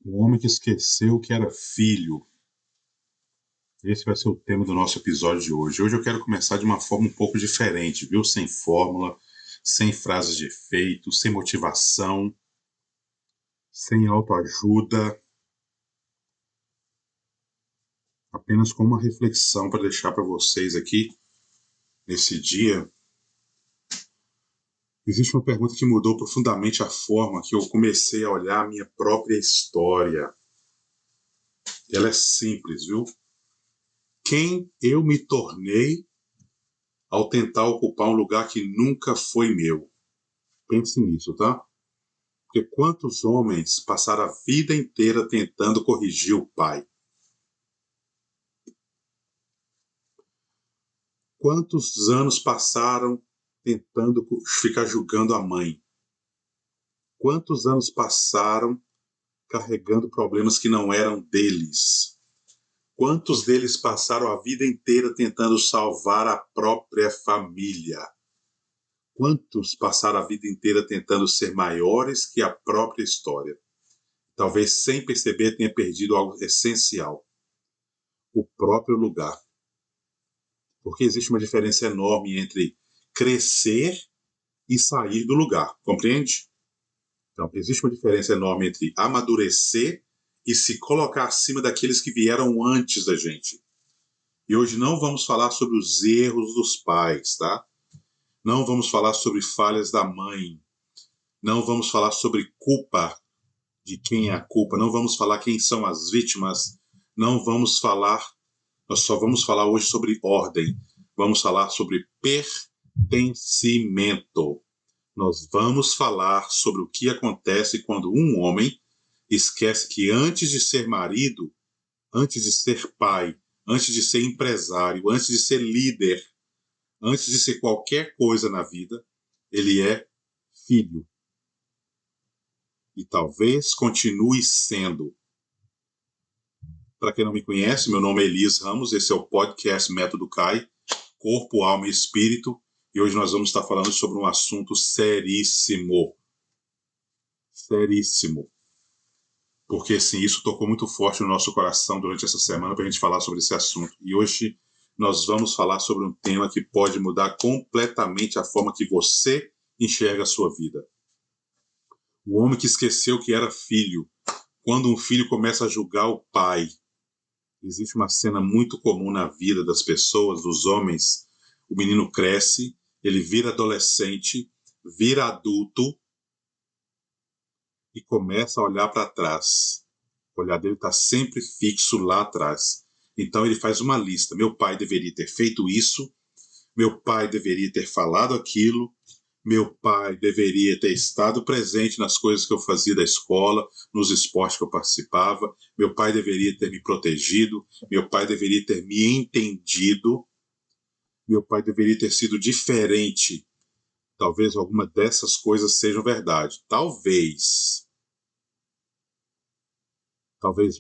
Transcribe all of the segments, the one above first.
O homem que esqueceu que era filho. Esse vai ser o tema do nosso episódio de hoje. Hoje eu quero começar de uma forma um pouco diferente, viu? Sem fórmula, sem frases de efeito, sem motivação, sem autoajuda. Apenas com uma reflexão para deixar para vocês aqui nesse dia. Existe uma pergunta que mudou profundamente a forma que eu comecei a olhar a minha própria história. Ela é simples, viu? Quem eu me tornei ao tentar ocupar um lugar que nunca foi meu? Pense nisso, tá? Porque quantos homens passaram a vida inteira tentando corrigir o pai? Quantos anos passaram tentando ficar julgando a mãe? Quantos anos passaram carregando problemas que não eram deles? Quantos deles passaram a vida inteira tentando salvar a própria família? Quantos passaram a vida inteira tentando ser maiores que a própria história? Talvez sem perceber tenha perdido algo essencial: o próprio lugar. Porque existe uma diferença enorme entre crescer e sair do lugar, compreende? Então, existe uma diferença enorme entre amadurecer e se colocar acima daqueles que vieram antes da gente. E hoje não vamos falar sobre os erros dos pais, tá? Não vamos falar sobre falhas da mãe. Não vamos falar sobre culpa, de quem é a culpa. Não vamos falar quem são as vítimas. Não vamos falar, nós só vamos falar hoje sobre ordem. Vamos falar sobre pertencimento. Nós vamos falar sobre o que acontece quando um homem esquece que antes de ser marido, antes de ser pai, antes de ser empresário, antes de ser líder, antes de ser qualquer coisa na vida, ele é filho. E talvez continue sendo. Para quem não me conhece, meu nome é Elias Ramos, esse é o podcast Método CAI, Corpo, Alma e Espírito, e hoje nós vamos estar falando sobre um assunto seríssimo. Seríssimo. Porque, assim, isso tocou muito forte no nosso coração durante essa semana para a gente falar sobre esse assunto. E hoje nós vamos falar sobre um tema que pode mudar completamente a forma que você enxerga a sua vida. O homem que esqueceu que era filho. Quando um filho começa a julgar o pai. Existe uma cena muito comum na vida das pessoas, dos homens. O menino cresce, ele vira adolescente, vira adulto e começa a olhar para trás. O olhar dele está sempre fixo lá atrás. Então ele faz uma lista. Meu pai deveria ter feito isso, meu pai deveria ter falado aquilo, meu pai deveria ter estado presente nas coisas que eu fazia da escola, nos esportes que eu participava, meu pai deveria ter me protegido, meu pai deveria ter me entendido, meu pai deveria ter sido diferente. Talvez alguma dessas coisas sejam verdade. Talvez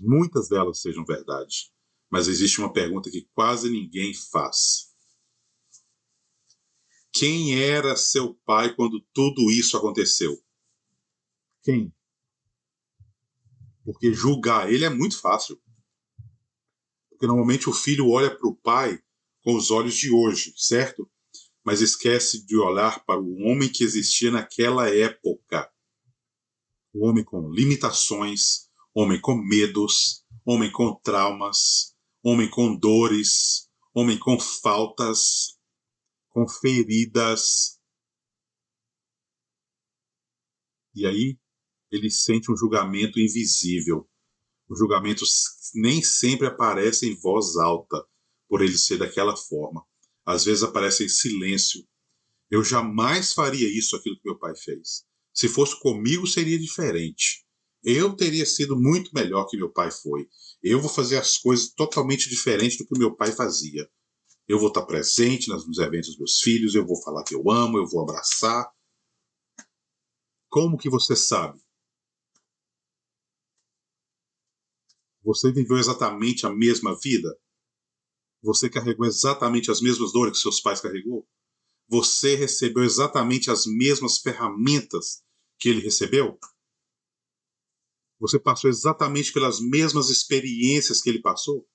muitas delas sejam verdade. Mas existe uma pergunta que quase ninguém faz. Quem era seu pai quando tudo isso aconteceu? Quem? Porque julgar ele é muito fácil. Porque normalmente o filho olha para o pai com os olhos de hoje, certo? Mas esquece de olhar para o homem que existia naquela época. O homem com limitações, homem com medos, homem com traumas, homem com dores, homem com faltas, com feridas. E aí ele sente um julgamento invisível. Os julgamentos nem sempre aparecem em voz alta, por ele ser daquela forma. Às vezes aparece em silêncio. Eu jamais faria isso, aquilo que meu pai fez. Se fosse comigo, seria diferente. Eu teria sido muito melhor que meu pai foi. Eu vou fazer as coisas totalmente diferentes do que meu pai fazia. Eu vou estar presente nos eventos dos meus filhos, eu vou falar que eu amo, eu vou abraçar. Como que você sabe? Você viveu exatamente a mesma vida? Você carregou exatamente as mesmas dores que seus pais carregou? Você recebeu exatamente as mesmas ferramentas que ele recebeu? Você passou exatamente pelas mesmas experiências que ele passou?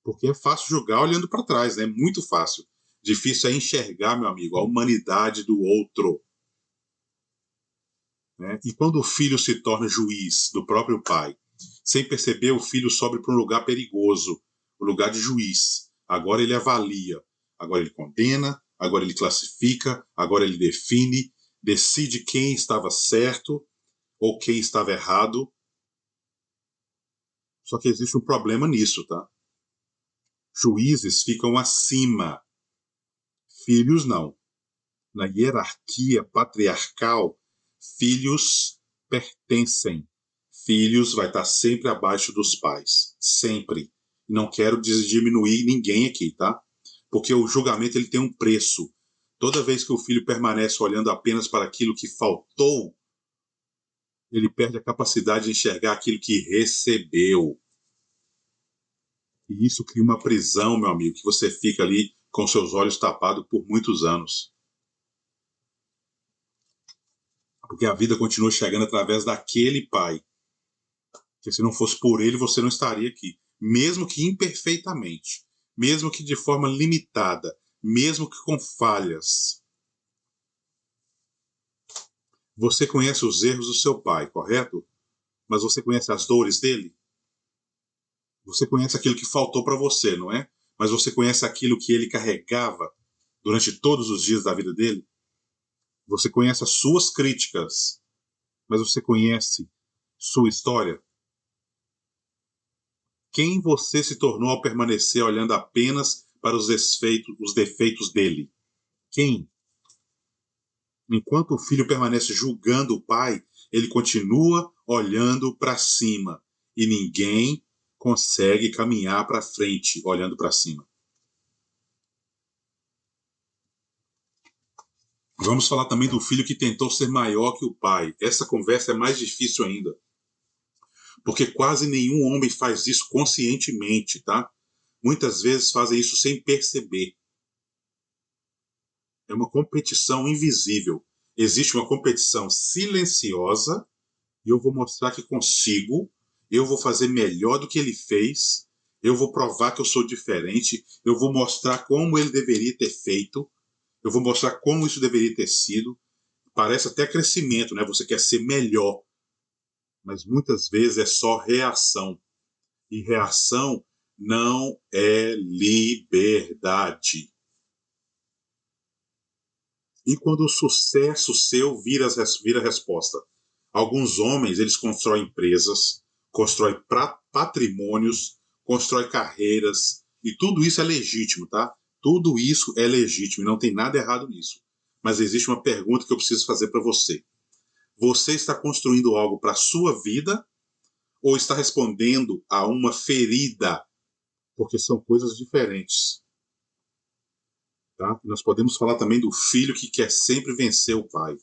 Porque é fácil julgar olhando para trás, né? É muito fácil. Difícil é enxergar, meu amigo, a humanidade do outro. Né? E quando o filho se torna juiz do próprio pai, sem perceber, o filho sobe para um lugar perigoso, o lugar de juiz. Agora ele avalia, agora ele condena, agora ele classifica, agora ele define, decide quem estava certo ou quem estava errado. Só que existe um problema nisso, tá? Juízes ficam acima, filhos não. Na hierarquia patriarcal, filhos pertencem. Filhos vai estar sempre abaixo dos pais. Sempre. Não quero diminuir ninguém aqui, tá? Porque o julgamento ele tem um preço. Toda vez que o filho permanece olhando apenas para aquilo que faltou, ele perde a capacidade de enxergar aquilo que recebeu. E isso cria uma prisão, meu amigo, que você fica ali com seus olhos tapados por muitos anos. Porque a vida continua chegando através daquele pai. Que se não fosse por ele, você não estaria aqui. Mesmo que imperfeitamente. Mesmo que de forma limitada. Mesmo que com falhas. Você conhece os erros do seu pai, correto? Mas você conhece as dores dele? Você conhece aquilo que faltou para você, não é? Mas você conhece aquilo que ele carregava durante todos os dias da vida dele? Você conhece as suas críticas, mas você conhece sua história? Quem você se tornou ao permanecer olhando apenas para os defeitos dele? Quem? Enquanto o filho permanece julgando o pai, ele continua olhando para cima. E ninguém consegue caminhar para frente olhando para cima. Vamos falar também do filho que tentou ser maior que o pai. Essa conversa é mais difícil ainda. Porque quase nenhum homem faz isso conscientemente, tá? Muitas vezes fazem isso sem perceber. É uma competição invisível. Existe uma competição silenciosa e eu vou mostrar que consigo, eu vou fazer melhor do que ele fez, eu vou provar que eu sou diferente, eu vou mostrar como ele deveria ter feito, eu vou mostrar como isso deveria ter sido. Parece até crescimento, né? Você quer ser melhor, mas muitas vezes é só reação. E reação não é liberdade. E quando o sucesso seu vira a resposta? Alguns homens, eles constroem empresas, constroem patrimônios, constroem carreiras, e tudo isso é legítimo, tá? Tudo isso é legítimo e não tem nada errado nisso. Mas existe uma pergunta que eu preciso fazer para você. Você está construindo algo para a sua vida ou está respondendo a uma ferida? Porque são coisas diferentes. Tá? Nós podemos falar também do filho que quer sempre vencer o pai.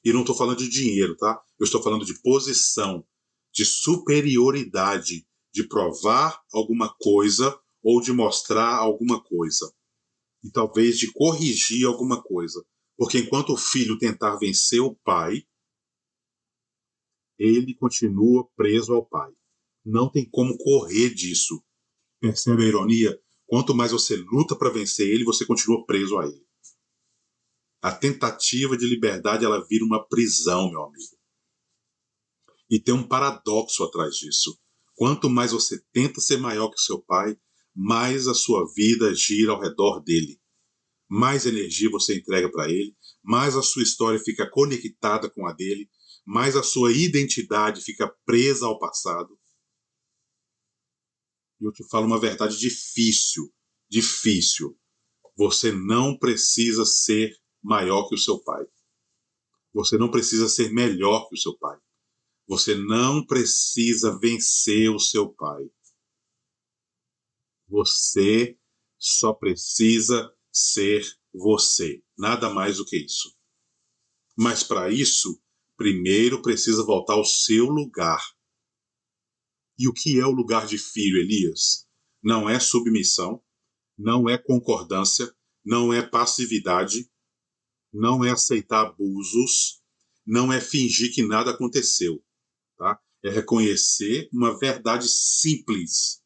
E não estou falando de dinheiro, tá? Eu estou falando de posição, de superioridade, de provar alguma coisa ou de mostrar alguma coisa. E talvez de corrigir alguma coisa. Porque enquanto o filho tentar vencer o pai, ele continua preso ao pai. Não tem como correr disso. Percebe a ironia? Quanto mais você luta para vencer ele, você continua preso a ele. A tentativa de liberdade, ela vira uma prisão, meu amigo. E tem um paradoxo atrás disso. Quanto mais você tenta ser maior que o seu pai, mais a sua vida gira ao redor dele. Mais energia você entrega para ele, mais a sua história fica conectada com a dele, mais a sua identidade fica presa ao passado. E eu te falo uma verdade difícil. Você não precisa ser maior que o seu pai. Você não precisa ser melhor que o seu pai. Você não precisa vencer o seu pai. Você só precisa ser você. Nada mais do que isso. Mas para isso, primeiro precisa voltar ao seu lugar. E o que é o lugar de filho, Elias? Não é submissão, não é concordância, não é passividade, não é aceitar abusos, não é fingir que nada aconteceu. Tá? É reconhecer uma verdade simples.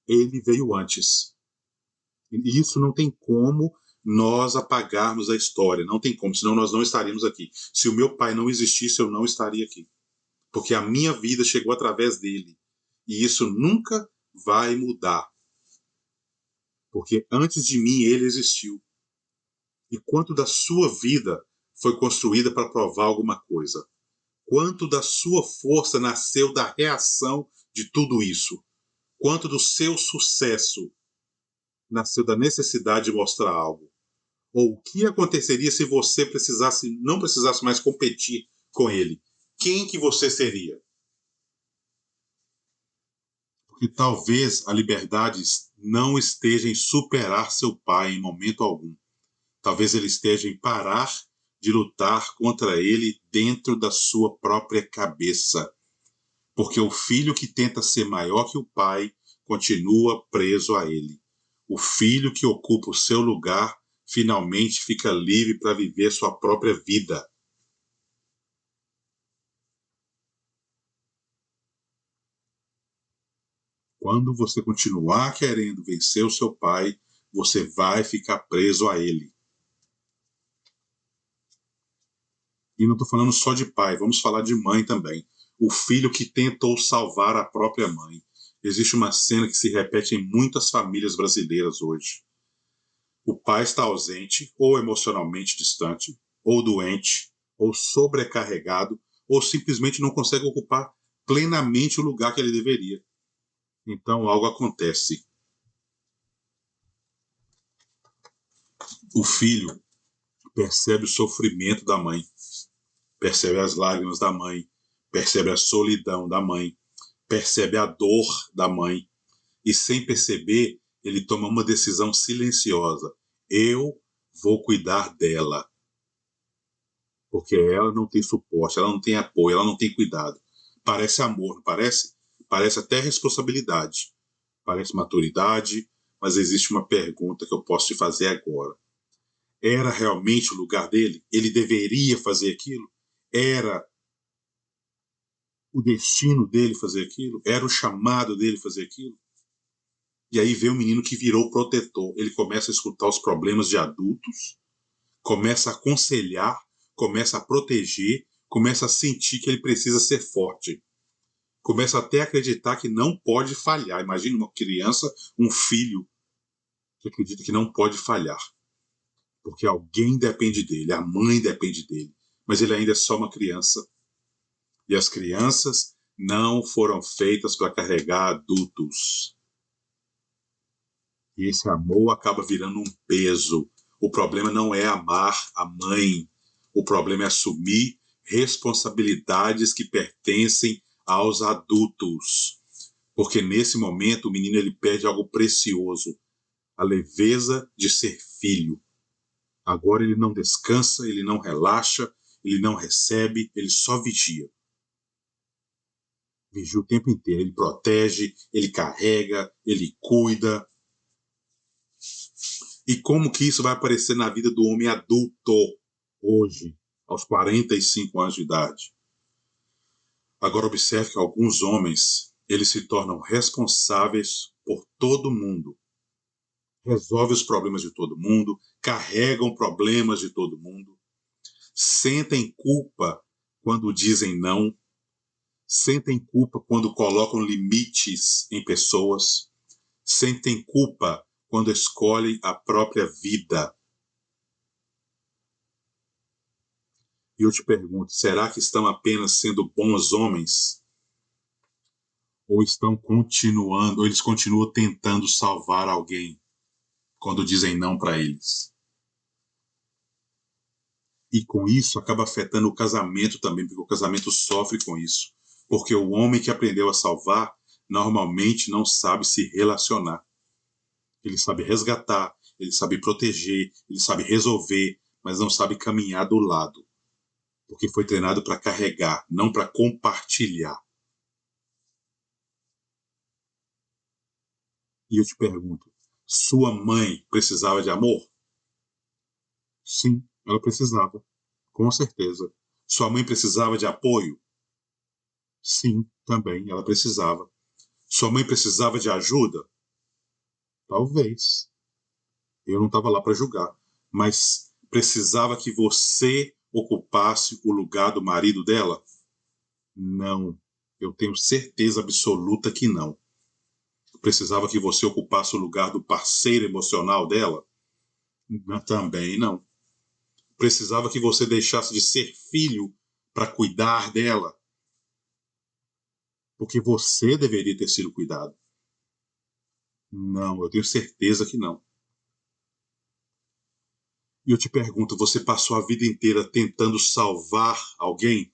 Ele veio antes. E isso não tem como nós apagarmos a história. Não tem como, senão nós não estaríamos aqui. Se o meu pai não existisse, eu não estaria aqui. Porque a minha vida chegou através dele. E isso nunca vai mudar. Porque antes de mim ele existiu. E quanto da sua vida foi construída para provar alguma coisa? Quanto da sua força nasceu da reação de tudo isso? Quanto do seu sucesso nasceu da necessidade de mostrar algo? Ou o que aconteceria se você não precisasse mais competir com ele? Quem que você seria? Porque talvez a liberdade não esteja em superar seu pai em momento algum. Talvez ele esteja em parar de lutar contra ele dentro da sua própria cabeça. Porque o filho que tenta ser maior que o pai continua preso a ele. O filho que ocupa o seu lugar finalmente fica livre para viver sua própria vida. Quando você continuar querendo vencer o seu pai, você vai ficar preso a ele. E não estou falando só de pai, vamos falar de mãe também. O filho que tentou salvar a própria mãe. Existe uma cena que se repete em muitas famílias brasileiras hoje. O pai está ausente, ou emocionalmente distante, ou doente, ou sobrecarregado, ou simplesmente não consegue ocupar plenamente o lugar que ele deveria. Então algo acontece. O filho percebe o sofrimento da mãe, percebe as lágrimas da mãe, percebe a solidão da mãe, percebe a dor da mãe, e sem perceber, ele toma uma decisão silenciosa. Eu vou cuidar dela. Porque ela não tem suporte, ela não tem apoio, ela não tem cuidado. Parece amor, não parece? Parece até responsabilidade. Parece maturidade, mas existe uma pergunta que eu posso te fazer agora. Era realmente o lugar dele? Ele deveria fazer aquilo? Era o destino dele fazer aquilo? Era o chamado dele fazer aquilo? E aí vem um menino que virou protetor. Ele começa a escutar os problemas de adultos, começa a aconselhar, começa a proteger, começa a sentir que ele precisa ser forte. Começa até a acreditar que não pode falhar. Imagina uma criança, um filho, que acredita que não pode falhar. Porque alguém depende dele, a mãe depende dele. Mas ele ainda é só uma criança. E as crianças não foram feitas para carregar adultos. E esse amor acaba virando um peso. O problema não é amar a mãe. O problema é assumir responsabilidades que pertencem aos adultos. Porque nesse momento o menino ele perde algo precioso. A leveza de ser filho. Agora ele não descansa, ele não relaxa, ele não recebe, ele só vigia. Vigia o tempo inteiro. Ele protege, ele carrega, ele cuida. E como que isso vai aparecer na vida do homem adulto hoje, aos 45 anos de idade? Agora observe que alguns homens, eles se tornam responsáveis por todo mundo. Resolvem os problemas de todo mundo, carregam problemas de todo mundo, sentem culpa quando dizem não, sentem culpa quando colocam limites em pessoas, sentem culpa quando escolhem a própria vida. E eu te pergunto, será que estão apenas sendo bons homens? Ou eles continuam tentando salvar alguém quando dizem não para eles? E com isso acaba afetando o casamento também, porque o casamento sofre com isso. Porque o homem que aprendeu a salvar, normalmente não sabe se relacionar. Ele sabe resgatar, ele sabe proteger, ele sabe resolver, mas não sabe caminhar do lado. Porque foi treinado para carregar, não para compartilhar. E eu te pergunto, sua mãe precisava de amor? Sim, ela precisava, com certeza. Sua mãe precisava de apoio? Sim, Também ela precisava. Sua mãe precisava de ajuda? Talvez. Eu não estava lá para julgar. Mas precisava que você ocupasse o lugar do marido dela? Não. Eu tenho certeza absoluta que não. Precisava que você ocupasse o lugar do parceiro emocional dela? Também não. Precisava que você deixasse de ser filho para cuidar dela? Porque você deveria ter sido cuidado. Não, eu tenho certeza que não. E eu te pergunto, você passou a vida inteira tentando salvar alguém?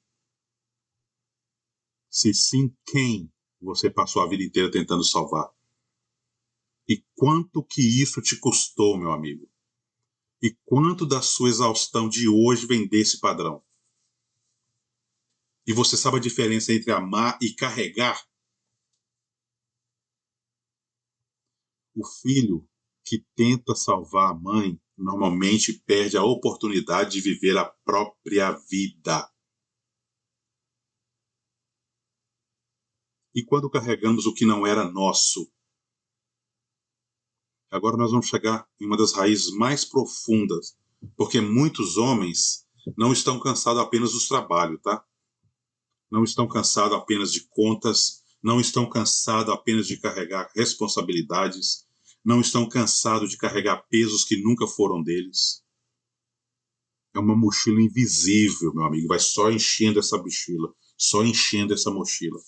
Se sim, quem você passou a vida inteira tentando salvar? E quanto que isso te custou, meu amigo? E quanto da sua exaustão de hoje vem desse padrão? E você sabe a diferença entre amar e carregar? O filho que tenta salvar a mãe normalmente perde a oportunidade de viver a própria vida. E quando carregamos o que não era nosso? Agora nós vamos chegar em uma das raízes mais profundas, porque muitos homens não estão cansados apenas dos trabalhos, tá? Não estão cansados apenas de contas, não estão cansados apenas de carregar responsabilidades, não estão cansados de carregar pesos que nunca foram deles. É uma mochila invisível, meu amigo, vai só enchendo essa mochila, só enchendo essa mochila.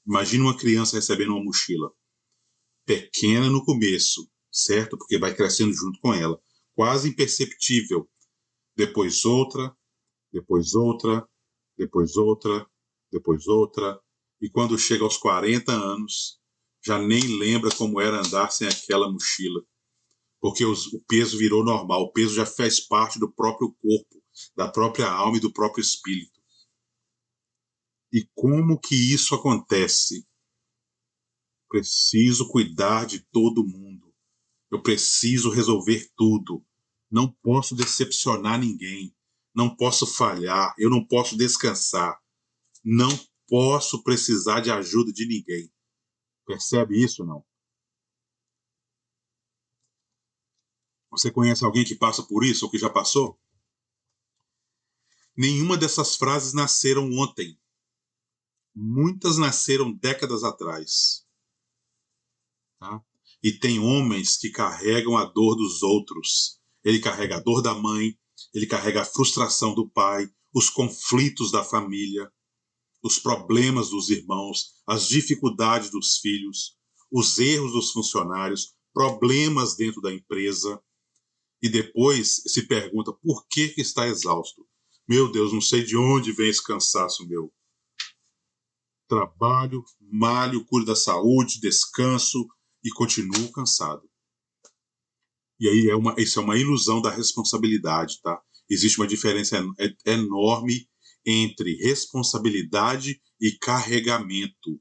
Imagina uma criança recebendo uma mochila pequena no começo, certo? Porque vai crescendo junto com ela, quase imperceptível. Depois outra, depois outra, depois outra, depois outra. E quando chega aos 40 anos, já nem lembra como era andar sem aquela mochila. Porque o peso virou normal, o peso já faz parte do próprio corpo, da própria alma e do próprio espírito. E como que isso acontece? Preciso cuidar de todo mundo. Eu preciso resolver tudo. Não posso decepcionar ninguém. Não posso falhar. Eu não posso descansar. Não posso precisar de ajuda de ninguém. Percebe isso, não? Você conhece alguém que passa por isso ou que já passou? Nenhuma dessas frases nasceram ontem. Muitas nasceram décadas atrás. Tá? E tem homens que carregam a dor dos outros. Ele carrega a dor da mãe, ele carrega a frustração do pai, os conflitos da família, os problemas dos irmãos, as dificuldades dos filhos, os erros dos funcionários, problemas dentro da empresa. E depois se pergunta por que está exausto. Meu Deus, não sei de onde vem esse cansaço meu. Trabalho, malho, cuido da saúde, descanso e continuo cansado. E aí isso é uma ilusão da responsabilidade, tá? Existe uma diferença enorme entre responsabilidade e carregamento.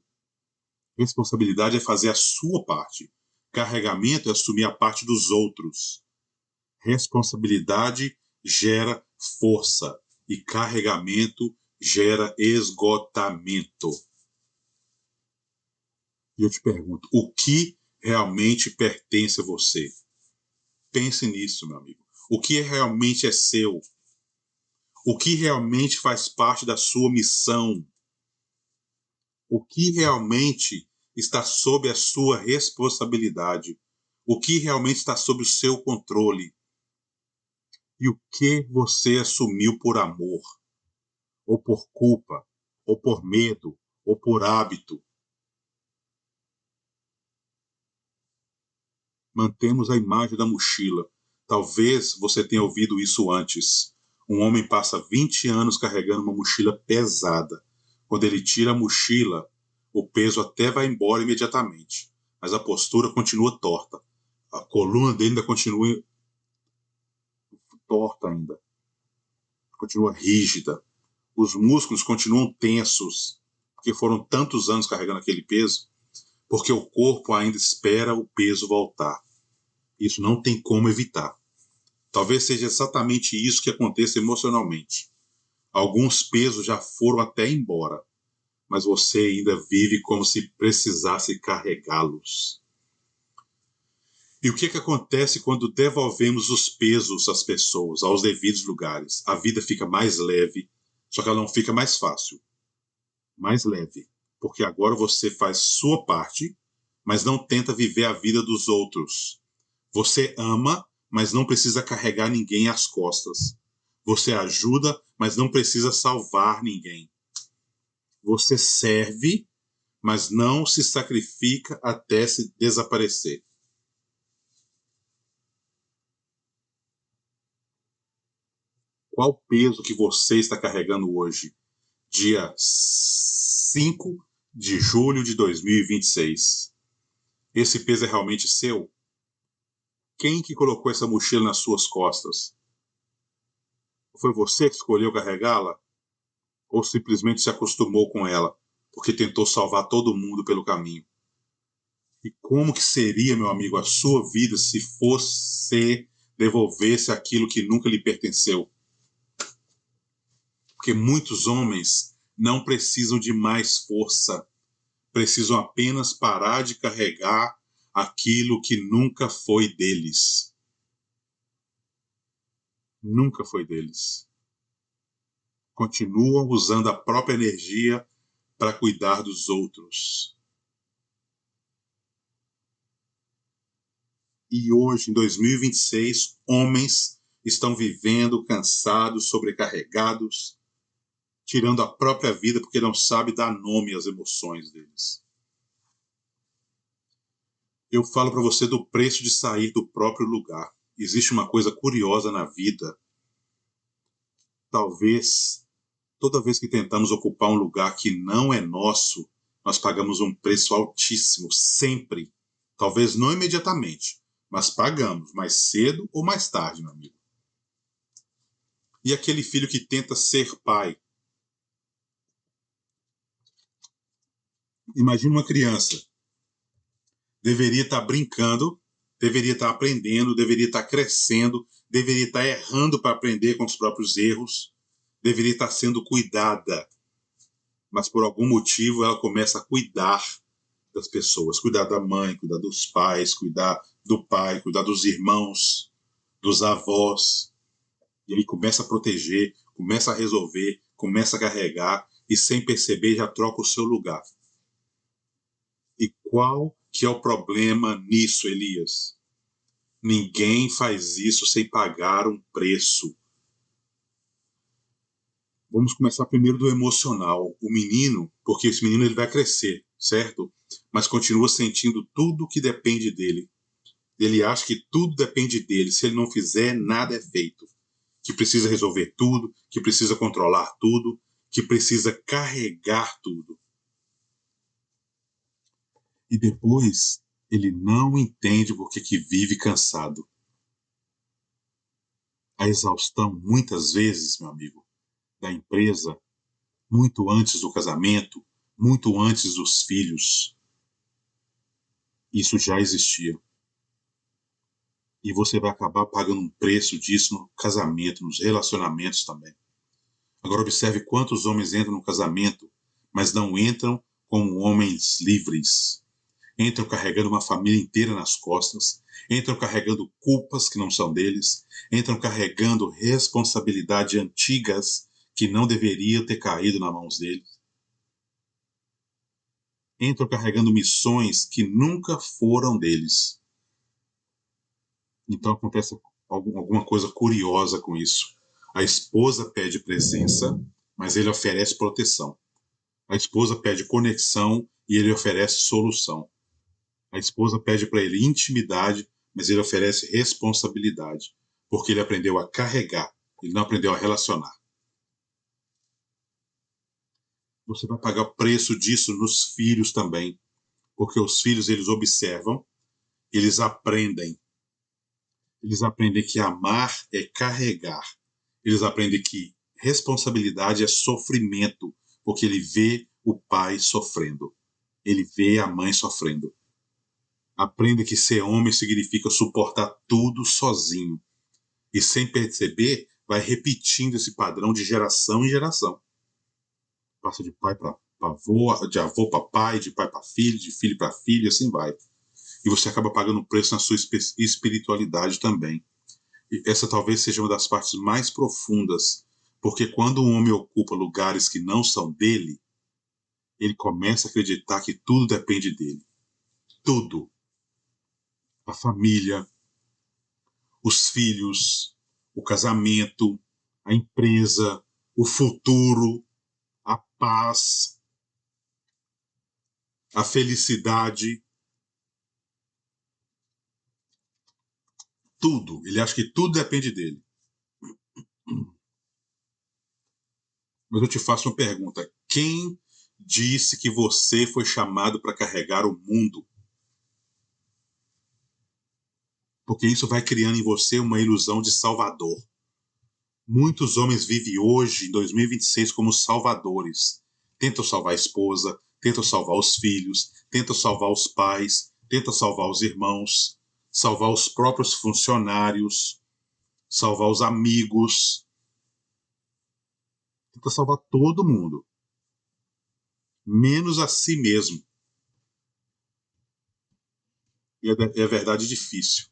Responsabilidade é fazer a sua parte. Carregamento é assumir a parte dos outros. Responsabilidade gera força e carregamento gera esgotamento. E eu te pergunto, o que realmente pertence a você? Pense nisso, meu amigo. O que realmente é seu? O que realmente faz parte da sua missão? O que realmente está sob a sua responsabilidade? O que realmente está sob o seu controle? E o que você assumiu por amor? Ou por culpa? Ou por medo? Ou por hábito? Mantemos a imagem da mochila. Talvez você tenha ouvido isso antes. Um homem passa 20 anos carregando uma mochila pesada. Quando ele tira a mochila, o peso até vai embora imediatamente, mas a postura continua torta. A coluna dele ainda continua torta ainda. Continua rígida. Os músculos continuam tensos, porque foram tantos anos carregando aquele peso, porque o corpo ainda espera o peso voltar. Isso não tem como evitar. Talvez seja exatamente isso que aconteça emocionalmente. Alguns pesos já foram até embora, mas você ainda vive como se precisasse carregá-los. E o que acontece quando devolvemos os pesos às pessoas, aos devidos lugares? A vida fica mais leve, só que ela não fica mais fácil. Mais leve. Porque agora você faz sua parte, mas não tenta viver a vida dos outros. Você ama, mas não precisa carregar ninguém às costas. Você ajuda, mas não precisa salvar ninguém. Você serve, mas não se sacrifica até se desaparecer. Qual peso que você está carregando hoje, dia 5 de julho de 2026? Esse peso é realmente seu? Quem que colocou essa mochila nas suas costas? Foi você que escolheu carregá-la? Ou simplesmente se acostumou com ela, porque tentou salvar todo mundo pelo caminho? E como que seria, meu amigo, a sua vida se você devolvesse aquilo que nunca lhe pertenceu? Porque muitos homens não precisam de mais força, precisam apenas parar de carregar aquilo que nunca foi deles. Nunca foi deles. Continuam usando a própria energia para cuidar dos outros. E hoje, em 2026, homens estão vivendo cansados, sobrecarregados, tirando a própria vida porque não sabe dar nome às emoções deles. Eu falo para você do preço de sair do próprio lugar. Existe uma coisa curiosa na vida. Talvez, toda vez que tentamos ocupar um lugar que não é nosso, nós pagamos um preço altíssimo, sempre. Talvez não imediatamente, mas pagamos, mais cedo ou mais tarde, meu amigo. E aquele filho que tenta ser pai? Imagina uma criança. Deveria estar brincando, deveria estar aprendendo, deveria estar crescendo, deveria estar errando para aprender com os próprios erros, deveria estar sendo cuidada. Mas por algum motivo ela começa a cuidar das pessoas, cuidar da mãe, cuidar dos pais, cuidar do pai, cuidar dos irmãos, dos avós. E aí começa a proteger, começa a resolver, começa a carregar e sem perceber já troca o seu lugar. E qual que é o problema nisso, Elias? Ninguém faz isso sem pagar um preço. Vamos começar primeiro do emocional. O menino, porque esse menino ele vai crescer, certo? Mas continua sentindo tudo que depende dele. Ele acha que tudo depende dele. Se ele não fizer, nada é feito. Que precisa resolver tudo, que precisa controlar tudo, que precisa carregar tudo. E depois ele não entende por que vive cansado. A exaustão, muitas vezes, meu amigo, da empresa, muito antes do casamento, muito antes dos filhos. Isso já existia. E você vai acabar pagando um preço disso no casamento, nos relacionamentos também. Agora observe quantos homens entram no casamento, mas não entram como homens livres. Entram carregando uma família inteira nas costas, entram carregando culpas que não são deles, entram carregando responsabilidades antigas que não deveriam ter caído nas mãos deles. Entram carregando missões que nunca foram deles. Então acontece alguma coisa curiosa com isso. A esposa pede presença, mas ele oferece proteção. A esposa pede conexão e ele oferece solução. A esposa pede para ele intimidade, mas ele oferece responsabilidade, porque ele aprendeu a carregar, ele não aprendeu a relacionar. Você vai pagar o preço disso nos filhos também, porque os filhos eles observam, eles aprendem que amar é carregar, eles aprendem que responsabilidade é sofrimento, porque ele vê o pai sofrendo, ele vê a mãe sofrendo. Aprenda que ser homem significa suportar tudo sozinho. E sem perceber, vai repetindo esse padrão de geração em geração. Passa de pai para de avô para pai, de pai para filho, de filho para filho, e assim vai. E você acaba pagando preço na sua espiritualidade também. E essa talvez seja uma das partes mais profundas, porque quando um homem ocupa lugares que não são dele, ele começa a acreditar que tudo depende dele. Tudo. A família, os filhos, o casamento, a empresa, o futuro, a paz, a felicidade, tudo. Ele acha que tudo depende dele. Mas eu te faço uma pergunta. Quem disse que você foi chamado para carregar o mundo? Porque isso vai criando em você uma ilusão de salvador. Muitos homens vivem hoje, em 2026, como salvadores. Tentam salvar a esposa, tentam salvar os filhos, tentam salvar os pais, tentam salvar os irmãos, salvar os próprios funcionários, salvar os amigos. Tenta salvar todo mundo, menos a si mesmo. E é verdade difícil.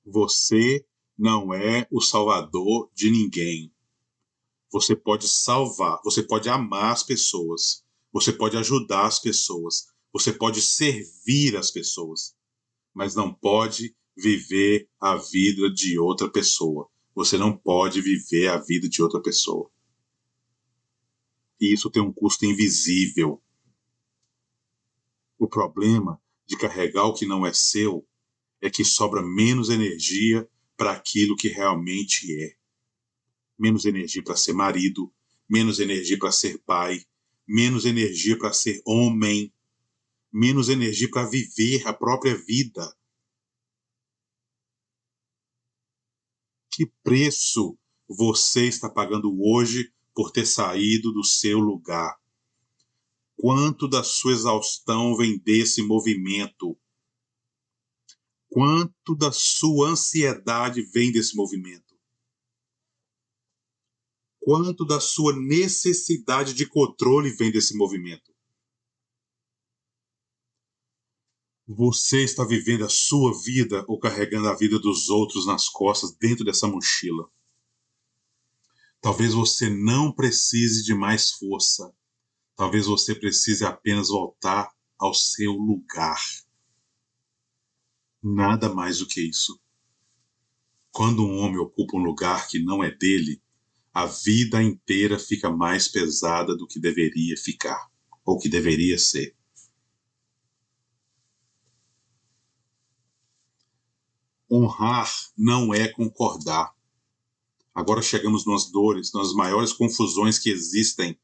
Você não é o salvador de ninguém. Você pode salvar, você pode amar as pessoas, você pode ajudar as pessoas, você pode servir as pessoas, mas não pode viver a vida de outra pessoa. Você não pode viver a vida de outra pessoa. E isso tem um custo invisível. O problema de carregar o que não é seu é que sobra menos energia para aquilo que realmente é. Menos energia para ser marido, menos energia para ser pai, menos energia para ser homem, menos energia para viver a própria vida. Que preço você está pagando hoje por ter saído do seu lugar? Quanto da sua exaustão vem desse movimento? Quanto da sua ansiedade vem desse movimento? Quanto da sua necessidade de controle vem desse movimento? Você está vivendo a sua vida ou carregando a vida dos outros nas costas dentro dessa mochila? Talvez você não precise de mais força. Talvez você precise apenas voltar ao seu lugar. Nada mais do que isso. Quando um homem ocupa um lugar que não é dele, a vida inteira fica mais pesada do que deveria ficar, ou que deveria ser. Honrar não é concordar. Agora chegamos nas dores, nas maiores confusões que existem.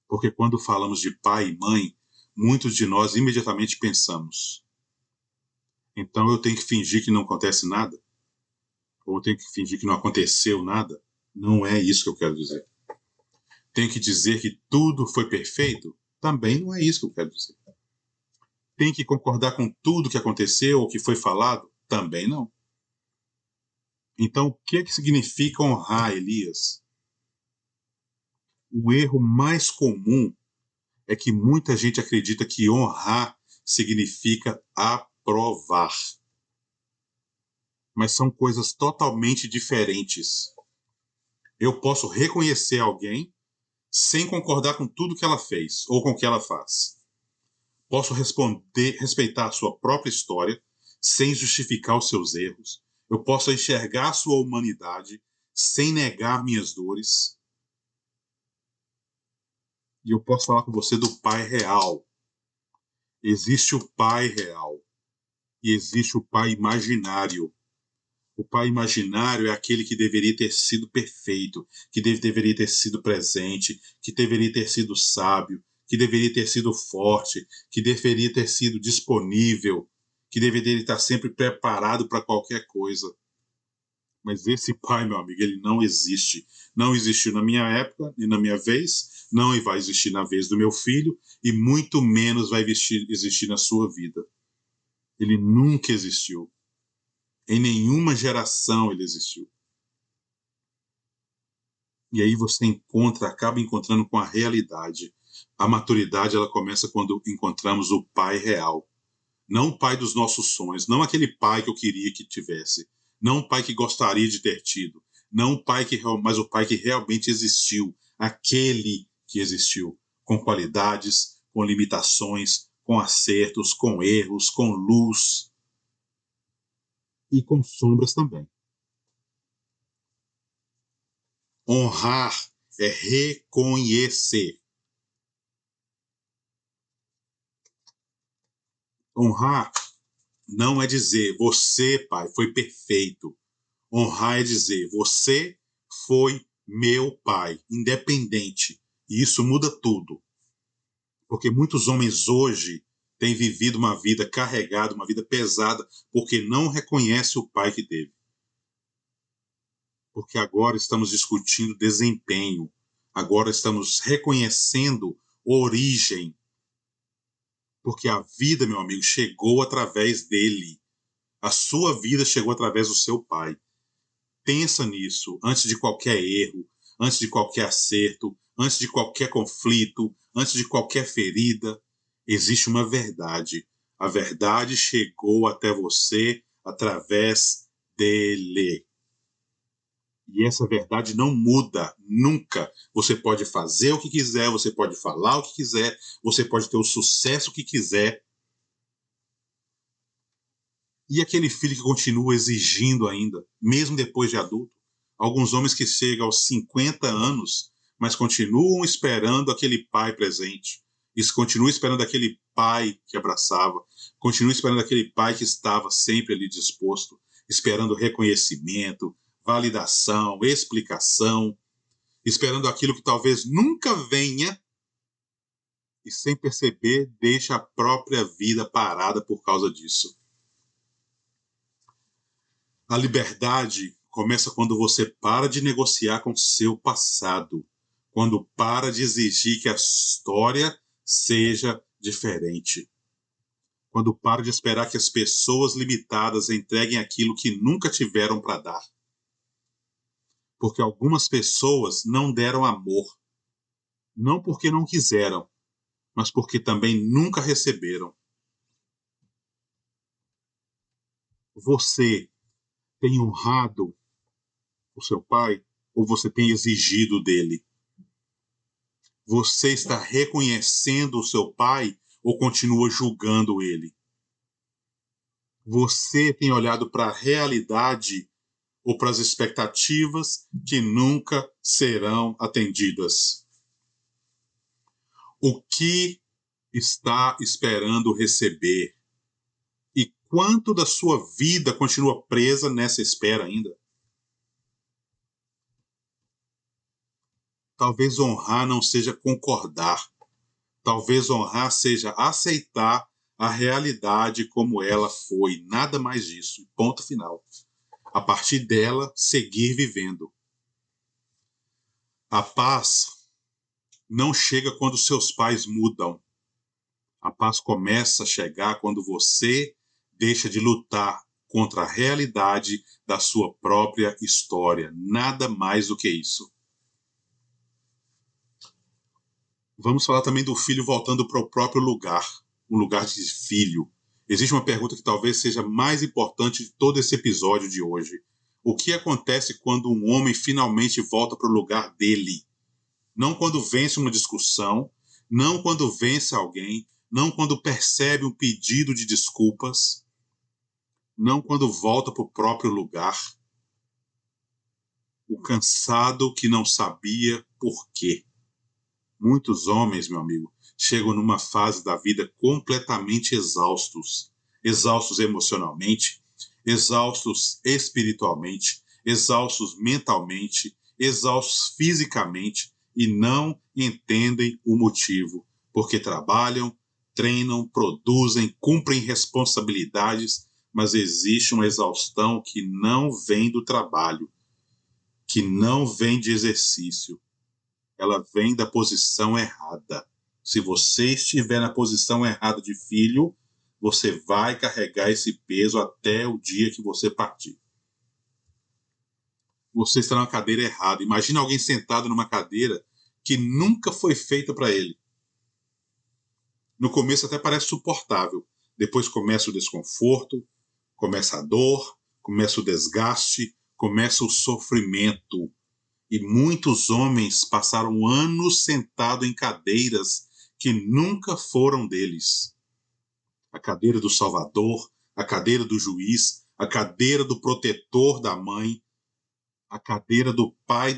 Porque quando falamos de pai e mãe, muitos de nós imediatamente pensamos: então eu tenho que fingir que não acontece nada? Ou eu tenho que fingir que não aconteceu nada? Não é isso que eu quero dizer. Tenho que dizer que tudo foi perfeito? Também não é isso que eu quero dizer. Tem que concordar com tudo que aconteceu ou que foi falado? Também não. Então, o que significa honrar, Elias? O erro mais comum é que muita gente acredita que honrar significa aprovar. Mas são coisas totalmente diferentes. Eu posso reconhecer alguém sem concordar com tudo que ela fez ou com o que ela faz. Posso respeitar a sua própria história sem justificar os seus erros. Eu posso enxergar a sua humanidade sem negar minhas dores. E eu posso falar com você do Pai real. Existe o Pai real e existe o Pai imaginário. O pai imaginário é aquele que deveria ter sido perfeito, que deveria ter sido presente, que deveria ter sido sábio, que deveria ter sido forte, que deveria ter sido disponível, que deveria estar sempre preparado para qualquer coisa. Mas esse pai, meu amigo, ele não existe. Não existiu na minha época e na minha vez, não vai existir na vez do meu filho e muito menos vai existir na sua vida. Ele nunca existiu. Em nenhuma geração ele existiu. E aí você acaba encontrando com a realidade. A maturidade, ela começa quando encontramos o pai real. Não o pai dos nossos sonhos, não aquele pai que eu queria que tivesse, não o pai que gostaria de ter tido, não o pai mas o pai que realmente existiu, aquele que existiu, com qualidades, com limitações, com acertos, com erros, com luz e com sombras também. Honrar é reconhecer. Honrar não é dizer você, pai, foi perfeito. Honrar é dizer você foi meu pai, independente. E isso muda tudo. Porque muitos homens hoje têm vivido uma vida carregada, uma vida pesada, porque não reconhece o pai que teve. Porque agora estamos discutindo desempenho, agora estamos reconhecendo origem. Porque a vida, meu amigo, chegou através dele. A sua vida chegou através do seu pai. Pensa nisso antes de qualquer erro, antes de qualquer acerto, antes de qualquer conflito, antes de qualquer ferida. Existe uma verdade. A verdade chegou até você através dele. E essa verdade não muda nunca. Você pode fazer o que quiser, você pode falar o que quiser, você pode ter o sucesso que quiser. E aquele filho que continua exigindo ainda, mesmo depois de adulto? Alguns homens que chegam aos 50 anos, mas continuam esperando aquele pai presente. Isso continua esperando aquele pai que abraçava, continua esperando aquele pai que estava sempre ali disposto, esperando reconhecimento, validação, explicação, esperando aquilo que talvez nunca venha e, sem perceber, deixa a própria vida parada por causa disso. A liberdade começa quando você para de negociar com seu passado, quando para de exigir que a história seja diferente, quando para de esperar que as pessoas limitadas entreguem aquilo que nunca tiveram para dar. Porque algumas pessoas não deram amor, não porque não quiseram, mas porque também nunca receberam. Você tem honrado o seu pai ou você tem exigido dele? Você está reconhecendo o seu pai ou continua julgando ele? Você tem olhado para a realidade ou para as expectativas que nunca serão atendidas? O que está esperando receber? E quanto da sua vida continua presa nessa espera ainda? Talvez honrar não seja concordar. Talvez honrar seja aceitar a realidade como ela foi. Nada mais disso. Ponto final. A partir dela, seguir vivendo. A paz não chega quando seus pais mudam. A paz começa a chegar quando você deixa de lutar contra a realidade da sua própria história. Nada mais do que isso. Vamos falar também do filho voltando para o próprio lugar, o lugar de filho. Existe uma pergunta que talvez seja mais importante de todo esse episódio de hoje. O que acontece quando um homem finalmente volta para o lugar dele? Não quando vence uma discussão, não quando vence alguém, não quando percebe um pedido de desculpas, não quando volta para o próprio lugar. O cansado que não sabia por quê. Muitos homens, meu amigo, chegam numa fase da vida completamente exaustos. Exaustos emocionalmente, exaustos espiritualmente, exaustos mentalmente, exaustos fisicamente e não entendem o motivo. Porque trabalham, treinam, produzem, cumprem responsabilidades, mas existe uma exaustão que não vem do trabalho, que não vem de exercício. Ela vem da posição errada. Se você estiver na posição errada de filho, você vai carregar esse peso até o dia que você partir. você está na cadeira errada. Imagina alguém sentado numa cadeira que nunca foi feita para ele. No começo até parece suportável. Depois começa o desconforto, começa a dor, começa o desgaste, começa o sofrimento. E muitos homens passaram anos sentados em cadeiras que nunca foram deles. A cadeira do Salvador, a cadeira do juiz, a cadeira do protetor da mãe, a cadeira do pai,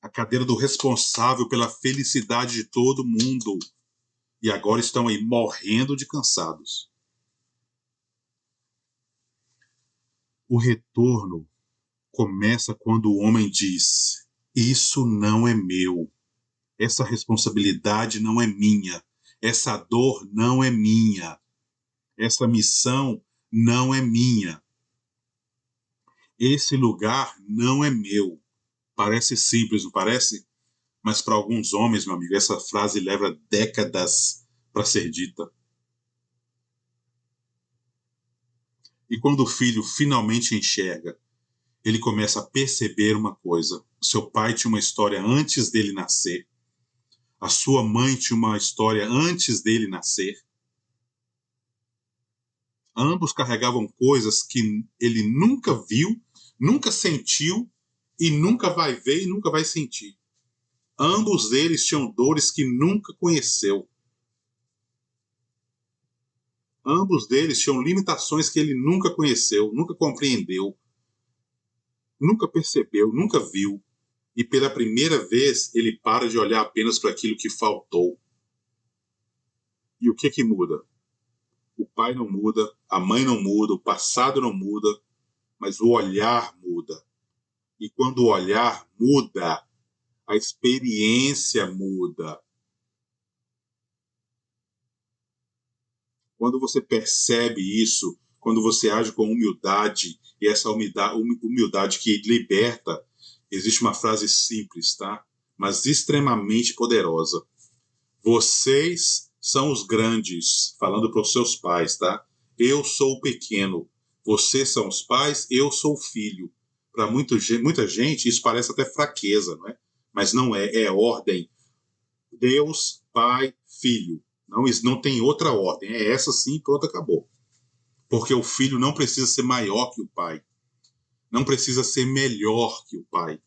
a cadeira do responsável pela felicidade de todo mundo. E agora estão aí morrendo de cansados. O retorno começa quando o homem diz: isso não é meu, essa responsabilidade não é minha, essa dor não é minha, essa missão não é minha, esse lugar não é meu. Parece simples, não parece? Mas para alguns homens, meu amigo, essa frase leva décadas para ser dita. E quando o filho finalmente enxerga, ele começa a perceber uma coisa. O seu pai tinha uma história antes dele nascer. A sua mãe tinha uma história antes dele nascer. Ambos carregavam coisas que ele nunca viu, nunca sentiu e nunca vai ver e nunca vai sentir. Ambos eles tinham dores que nunca conheceu. Ambos deles tinham limitações que ele nunca conheceu, nunca compreendeu, nunca percebeu, nunca viu. E pela primeira vez ele para de olhar apenas para aquilo que faltou. E o que muda? O pai não muda, a mãe não muda, o passado não muda, mas o olhar muda. E quando o olhar muda, a experiência muda. Quando você percebe isso, quando você age com humildade, e essa humildade que liberta, existe uma frase simples, tá? Mas extremamente poderosa. Vocês são os grandes, falando para os seus pais, tá? Eu sou o pequeno. Vocês são os pais, eu sou o filho. Para muita gente, isso parece até fraqueza, não é? Mas não é, é ordem. Deus, Pai, Filho. Não tem outra ordem. É essa sim, pronto, acabou. Porque o filho não precisa ser maior que o pai. Não precisa ser melhor que o pai.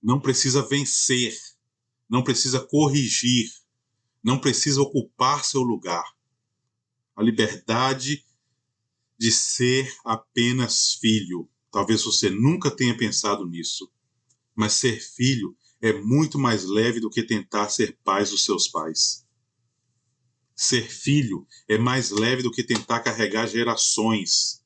Não precisa vencer. Não precisa corrigir. Não precisa ocupar seu lugar. A liberdade de ser apenas filho. Talvez você nunca tenha pensado nisso. Mas ser filho é muito mais leve do que tentar ser pai dos seus pais. Ser filho é mais leve do que tentar carregar gerações.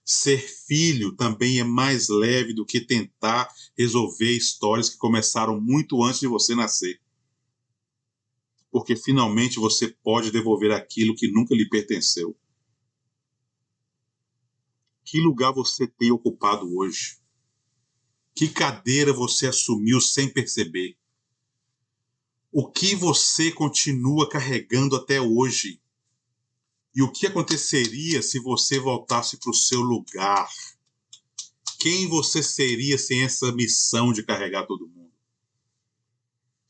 Ser filho também é mais leve do que tentar resolver histórias que começaram muito antes de você nascer. Porque finalmente você pode devolver aquilo que nunca lhe pertenceu. Que lugar você tem ocupado hoje? Que cadeira você assumiu sem perceber? O que você continua carregando até hoje? E o que aconteceria se você voltasse para o seu lugar? Quem você seria sem essa missão de carregar todo mundo?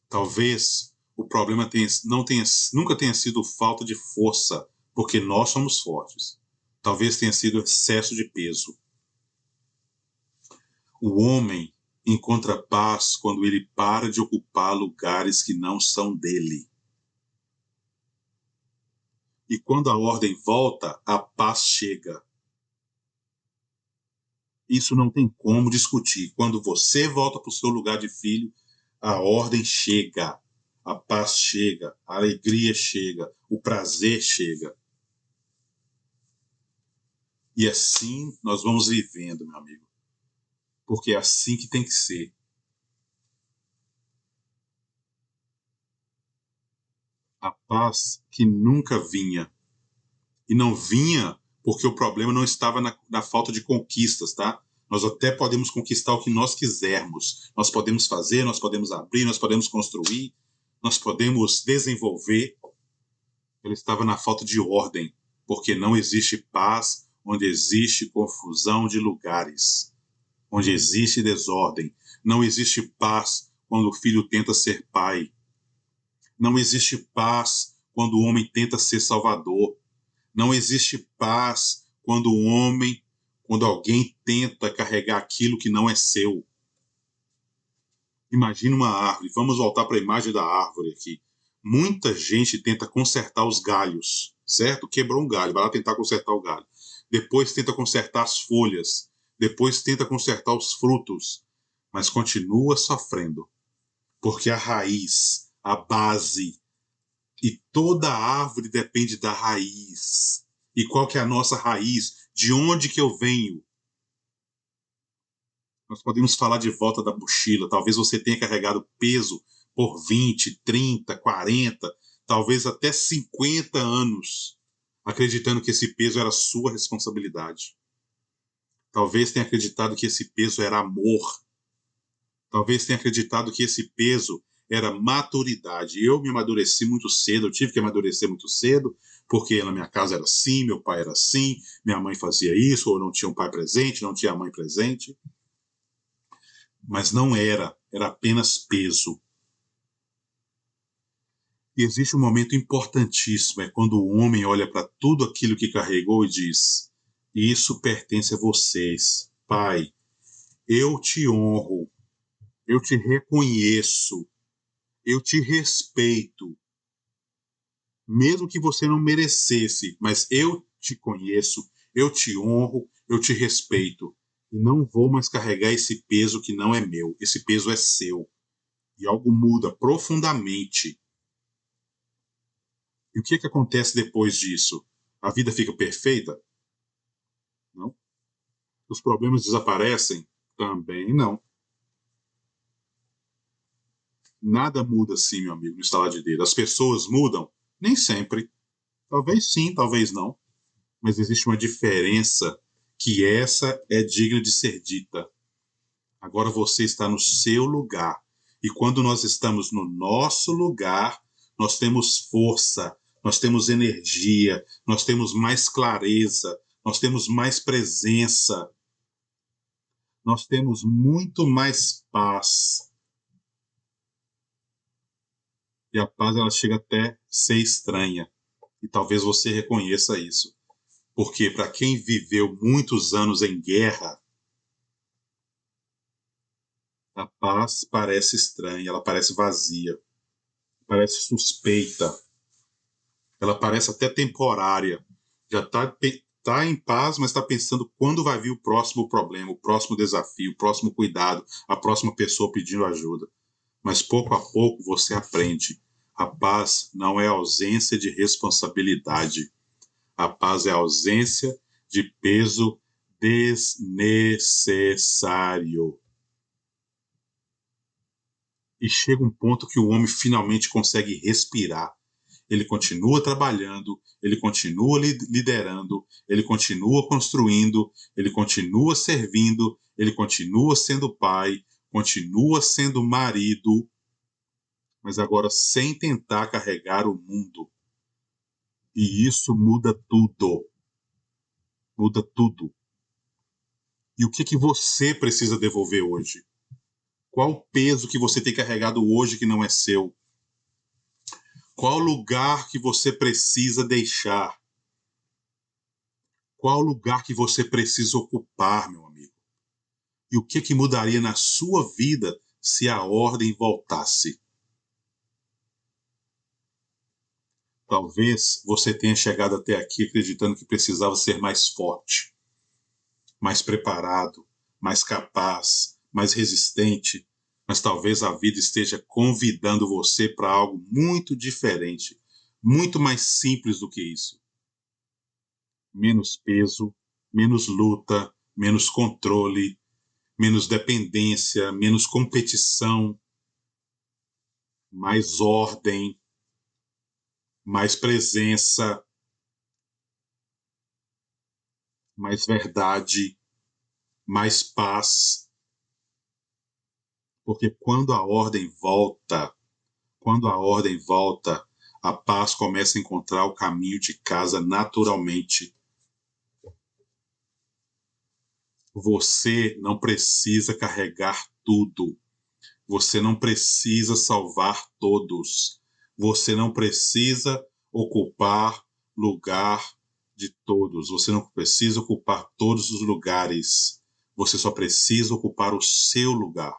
Talvez o problema nunca tenha sido falta de força, porque nós somos fortes. Talvez tenha sido excesso de peso. O homem encontra paz quando ele para de ocupar lugares que não são dele. E quando a ordem volta, a paz chega. Isso não tem como discutir. Quando você volta para o seu lugar de filho, a ordem chega, a paz chega, a alegria chega, o prazer chega. E assim nós vamos vivendo, meu amigo. Porque é assim que tem que ser. A paz que nunca vinha. E não vinha porque o problema não estava na falta de conquistas, tá? Nós até podemos conquistar o que nós quisermos. Nós podemos fazer, nós podemos abrir, nós podemos construir, nós podemos desenvolver. Ele estava na falta de ordem, porque não existe paz onde existe confusão de lugares, onde existe desordem. Não existe paz quando o filho tenta ser pai. Não existe paz quando o homem tenta ser salvador. Não existe paz quando alguém tenta carregar aquilo que não é seu. Imagina uma árvore. Vamos voltar para a imagem da árvore aqui. Muita gente tenta consertar os galhos, certo? Quebrou um galho, vai lá tentar consertar o galho. Depois tenta consertar as folhas. Depois tenta consertar os frutos. Mas continua sofrendo. Porque a raiz, a base, e toda árvore depende da raiz. E qual que é a nossa raiz? De onde que eu venho? Nós podemos falar de volta da mochila. Talvez você tenha carregado peso por 20, 30, 40, talvez até 50 anos, acreditando que esse peso era sua responsabilidade. Talvez tenha acreditado que esse peso era amor. Talvez tenha acreditado que esse peso era maturidade. Eu me amadureci muito cedo, eu tive que amadurecer muito cedo, porque na minha casa era assim, meu pai era assim, minha mãe fazia isso, ou não tinha um pai presente, não tinha a mãe presente. Mas não era apenas peso. E existe um momento importantíssimo, é quando o homem olha para tudo aquilo que carregou e diz: isso pertence a vocês. Pai, eu te honro, eu te reconheço, eu te respeito, mesmo que você não merecesse, mas eu te conheço, eu te honro, eu te respeito. E não vou mais carregar esse peso que não é meu, esse peso é seu. E algo muda profundamente. E o que acontece depois disso? A vida fica perfeita? Não. Os problemas desaparecem? Também não. Nada muda assim, meu amigo, no estalar de dedo. As pessoas mudam? Nem sempre. Talvez sim, talvez não. Mas existe uma diferença que essa é digna de ser dita. Agora você está no seu lugar. E quando nós estamos no nosso lugar, nós temos força, nós temos energia, nós temos mais clareza, nós temos mais presença, nós temos muito mais paz. E a paz ela chega até ser estranha. E talvez você reconheça isso. Porque para quem viveu muitos anos em guerra, a paz parece estranha, ela parece vazia, parece suspeita, ela parece até temporária. Já tá em paz, mas está pensando quando vai vir o próximo problema, o próximo desafio, o próximo cuidado, a próxima pessoa pedindo ajuda. Mas pouco a pouco você aprende. A paz não é ausência de responsabilidade. A paz é ausência de peso desnecessário. E chega um ponto que o homem finalmente consegue respirar. Ele continua trabalhando, ele continua liderando, ele continua construindo, ele continua servindo, ele continua sendo pai, continua sendo marido, mas agora sem tentar carregar o mundo. E isso muda tudo. Muda tudo. E o que você precisa devolver hoje? Qual o peso que você tem carregado hoje que não é seu? Qual lugar que você precisa deixar? Qual lugar que você precisa ocupar, meu amigo? E o que mudaria na sua vida se a ordem voltasse? Talvez você tenha chegado até aqui acreditando que precisava ser mais forte, mais preparado, mais capaz, mais resistente, mas talvez a vida esteja convidando você para algo muito diferente, muito mais simples do que isso. Menos peso, menos luta, menos controle, menos dependência, menos competição, mais ordem, mais presença, mais verdade, mais paz. Porque quando a ordem volta, a paz começa a encontrar o caminho de casa naturalmente. Você não precisa carregar tudo. Você não precisa salvar todos. Você não precisa ocupar lugar de todos. Você não precisa ocupar todos os lugares. Você só precisa ocupar o seu lugar.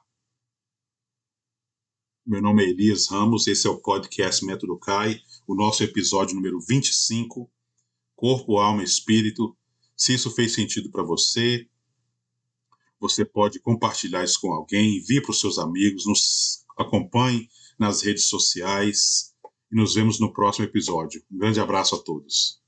Meu nome é Elias Ramos, esse é o podcast Método CAI, o nosso episódio número 25, Corpo, Alma e Espírito. Se isso fez sentido para você, você pode compartilhar isso com alguém, envie para os seus amigos, nos acompanhe nas redes sociais e nos vemos no próximo episódio. Um grande abraço a todos.